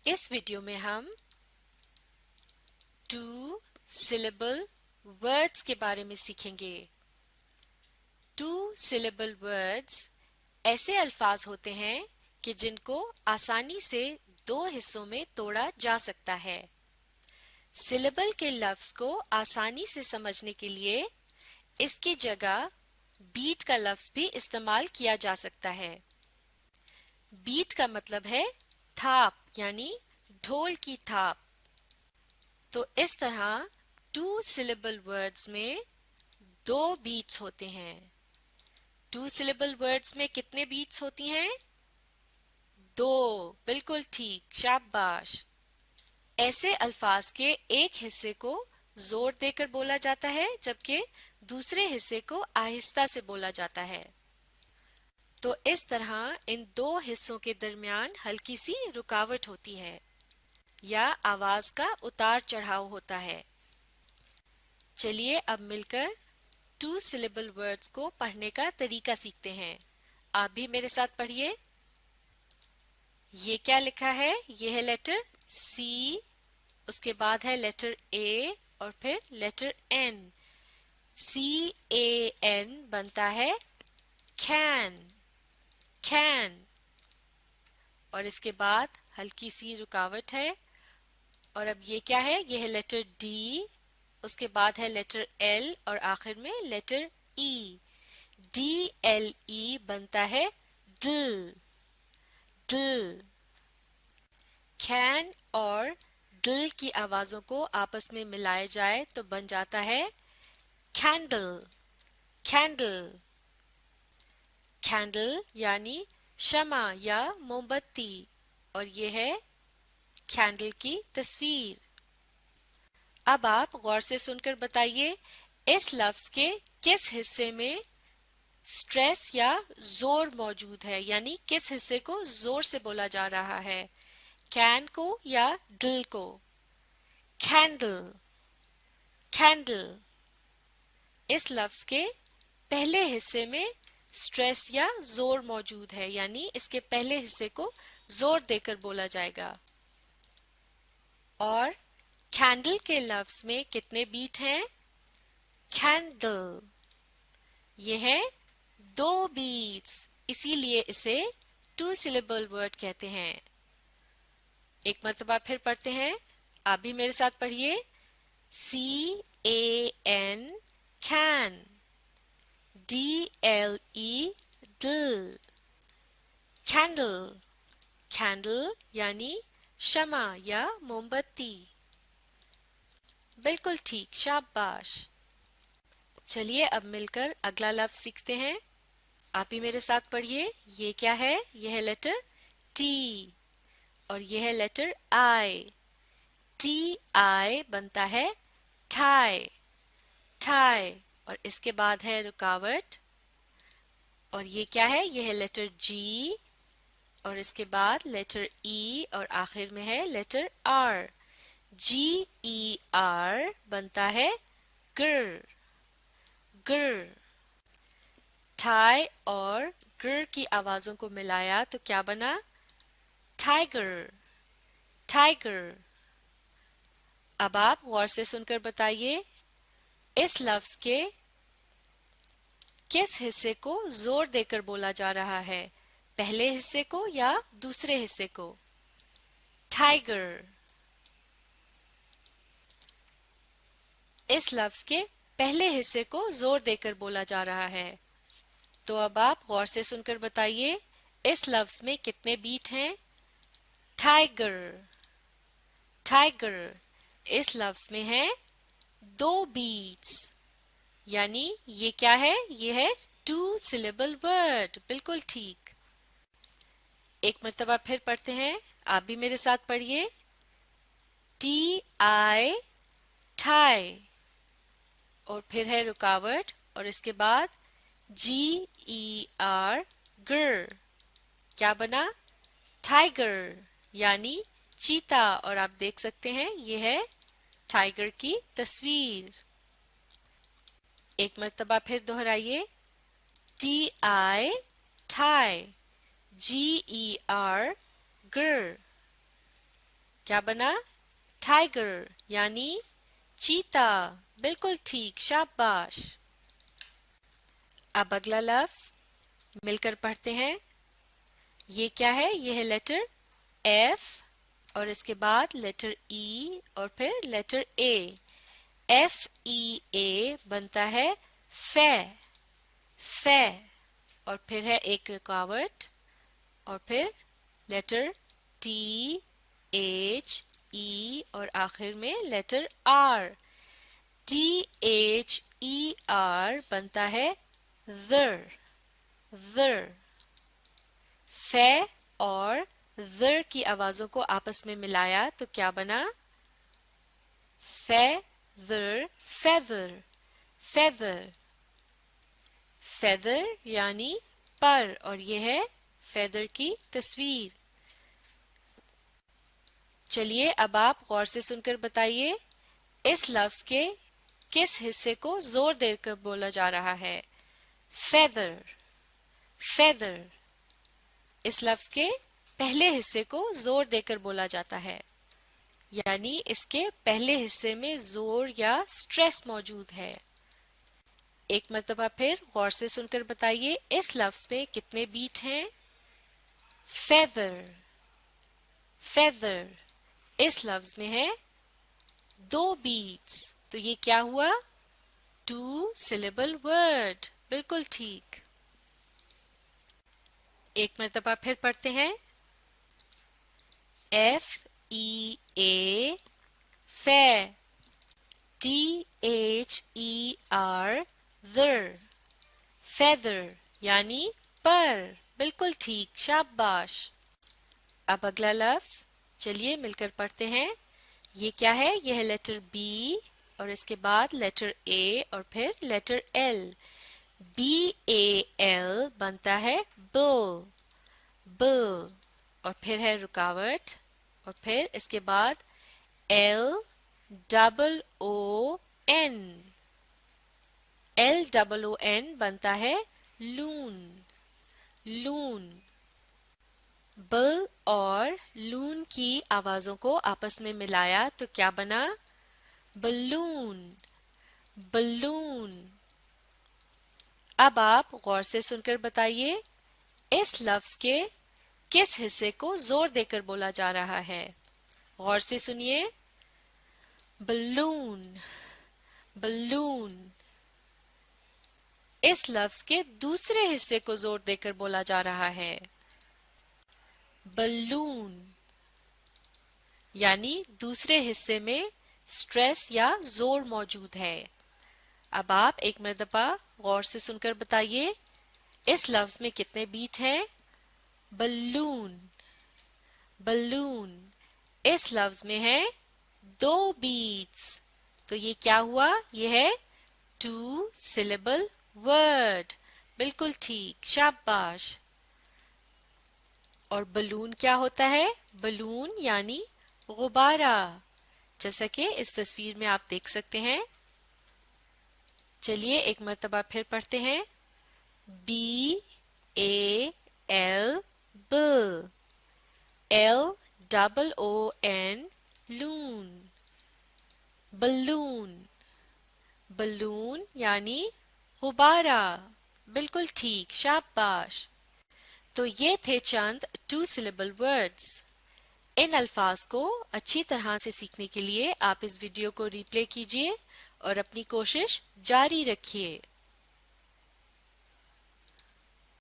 इस वीडियो में हम टू सिलेबल वर्ड्स के बारे में सीखेंगे। टू सिलेबल वर्ड्स ऐसे अल्फाज होते हैं कि जिनको आसानी से दो हिस्सों में तोड़ा जा सकता है। सिलेबल के लफ्ज को आसानी से समझने के लिए इसकी जगह बीट का लफ्ज भी इस्तेमाल किया जा सकता है। बीट का मतलब है थाप, यानी ढोल की थाप। तो इस तरह टू सिलेबल वर्ड्स में दो बीट्स होते हैं। टू सिलेबल वर्ड्स में कितने बीट्स होती हैं? दो। बिल्कुल ठीक, शाबाश। ऐसे अल्फाज के एक हिस्से को जोर देकर बोला जाता है जबकि दूसरे हिस्से को आहिस्ता से बोला जाता है। तो इस तरह इन दो हिस्सों के दरमियान हल्की सी रुकावट होती है या आवाज का उतार चढ़ाव होता है। चलिए अब मिलकर टू सिलेबल वर्ड्स को पढ़ने का तरीका सीखते हैं। आप भी मेरे साथ पढ़िए। ये क्या लिखा है? ये है लेटर सी, उसके बाद है लेटर ए और फिर लेटर एन। CAN बनता है कैन, कैन। और इसके बाद हल्की सी रुकावट है। और अब ये क्या है? ये है लेटर डी, उसके बाद है लेटर एल और आखिर में लेटर ई। DLE बनता है दिल, दिल। कैन और दिल की आवाजों को आपस में मिलाया जाए तो बन जाता है कैंडल, कैंडल। कैंडल यानी शमा या मोमबत्ती, और ये है कैंडल की तस्वीर। अब आप गौर से सुनकर बताइए, इस लफ्ज के किस हिस्से में स्ट्रेस या जोर मौजूद है, यानी किस हिस्से को जोर से बोला जा रहा है, कैन को या दिल को? Candle, candle. इस लफ्ज के पहले हिस्से में स्ट्रेस या जोर मौजूद है, यानी इसके पहले हिस्से को जोर देकर बोला जाएगा। और कैंडल के लफ्ज में कितने बीट हैं? कैंडल, ये है दो बीट्स, इसीलिए इसे टू सिलेबल वर्ड कहते हैं। एक मर्तबा फिर पढ़ते हैं, आप भी मेरे साथ पढ़िए। CAN कैन, DLE दिल, कैंडल, कैंडल यानी शमा या मोमबत्ती। बिल्कुल ठीक, शाबाश। चलिए अब मिलकर अगला लफ्ज सीखते हैं। आप ही मेरे साथ पढ़िए। ये क्या है? यह है लेटर टी और यह है लेटर आई। TI बनता है टाई, टाई। और इसके बाद है रुकावट। और ये क्या है? यह है लेटर जी और इसके बाद लेटर ई और आखिर में है लेटर आर। GER बनता है गर, गर। टाई और गर की आवाजों को मिलाया तो क्या बना? Tiger, tiger. अब आप गौर से सुनकर बताइए, इस लफ्ज के किस हिस्से को जोर देकर बोला जा रहा है, पहले हिस्से को या दूसरे हिस्से को? टाइगर। इस लफ्ज के पहले हिस्से को जोर देकर बोला जा रहा है। तो अब आप गौर से सुनकर बताइए, इस लफ्ज में कितने बीट हैं? Tiger, tiger. इस लफ्ज में है दो बीट्स, यानी ये क्या है? ये है टू सिलेबल वर्ड। बिल्कुल ठीक। एक मर्तबा फिर पढ़ते हैं, आप भी मेरे साथ पढ़िए। TI टाई और फिर है रुकावट और इसके बाद GER गर। क्या बना? टाइगर यानी चीता। और आप देख सकते हैं ये है टाइगर की तस्वीर। एक मर्तबा फिर दोहराइए। TI टाई, GER गर। क्या बना? टाइगर यानी चीता। बिल्कुल ठीक, शाबाश। अब अगला लफ्ज मिलकर पढ़ते हैं। ये क्या है? ये है लेटर एफ और इसके बाद लेटर ई और फिर लेटर ए। एफ ई ए बनता है फे। फे और फिर है एक रुकावट और फिर लेटर टी एच ई और आखिर में letter R. T H E R बनता है दर। दर। फे और दर की आवाजों को आपस में मिलाया तो क्या बना? फेदर। फेदर। फेदर। फेदर यानी पर और यह है फेदर की तस्वीर। चलिए अब आप गौर से सुनकर बताइए इस लफ्ज के किस हिस्से को जोर देकर बोला जा रहा है? फेदर। फेदर। इस लफ्ज के पहले हिस्से को जोर देकर बोला जाता है, यानी इसके पहले हिस्से में जोर या स्ट्रेस मौजूद है। एक मर्तबा फिर गौर से सुनकर बताइए इस लफ्ज में कितने बीट हैं? फेदर। फेदर इस लफ्ज में है 2 बीट्स। तो ये क्या हुआ? 2 सिलेबल वर्ड। बिल्कुल ठीक। एक मर्तबा फिर पढ़ते हैं। एफ ई ए फे। T H E are there. Feather यानी पर। बिल्कुल ठीक, शाबाश। अब अगला लफ्ज चलिए मिलकर पढ़ते हैं। ये क्या है? यह है लेटर बी और इसके बाद लेटर ए और फिर letter L. B A L बनता है बुल। बुल और फिर है रुकावट और फिर इसके बाद L double O N. L double O N बनता है लून। लून। बुल और लून की आवाजों को आपस में मिलाया तो क्या बना? बलून। बलून। अब आप गौर से सुनकर बताइए इस लफ्ज के किस हिस्से को जोर देकर बोला जा रहा है? गौर से सुनिए। बलून। बलून। इस लफ्ज के दूसरे हिस्से को जोर देकर बोला जा रहा है। बलून यानी दूसरे हिस्से में स्ट्रेस या जोर मौजूद है। अब आप एक मर्तबा गौर से सुनकर बताइए इस लफ्ज में कितने बीट हैं? बलून। बलून इस लफ्ज में है 2 बीट्स। तो ये क्या हुआ? ये है 2 सिलेबल वर्ड। बिल्कुल ठीक, शाबाश। और बलून क्या होता है? बलून यानी गुब्बारा, जैसा कि इस तस्वीर में आप देख सकते हैं। चलिए एक मर्तबा फिर पढ़ते हैं। B A L bull. L double O N loon. Balloon. Balloon यानी गुब्बारा। बिल्कुल ठीक, शाबाश। तो ये थे चंद 2 सिलेबल वर्ड्स। इन अल्फाज को अच्छी तरह से सीखने के लिए आप इस वीडियो को रिप्ले कीजिए और अपनी कोशिश जारी रखिए।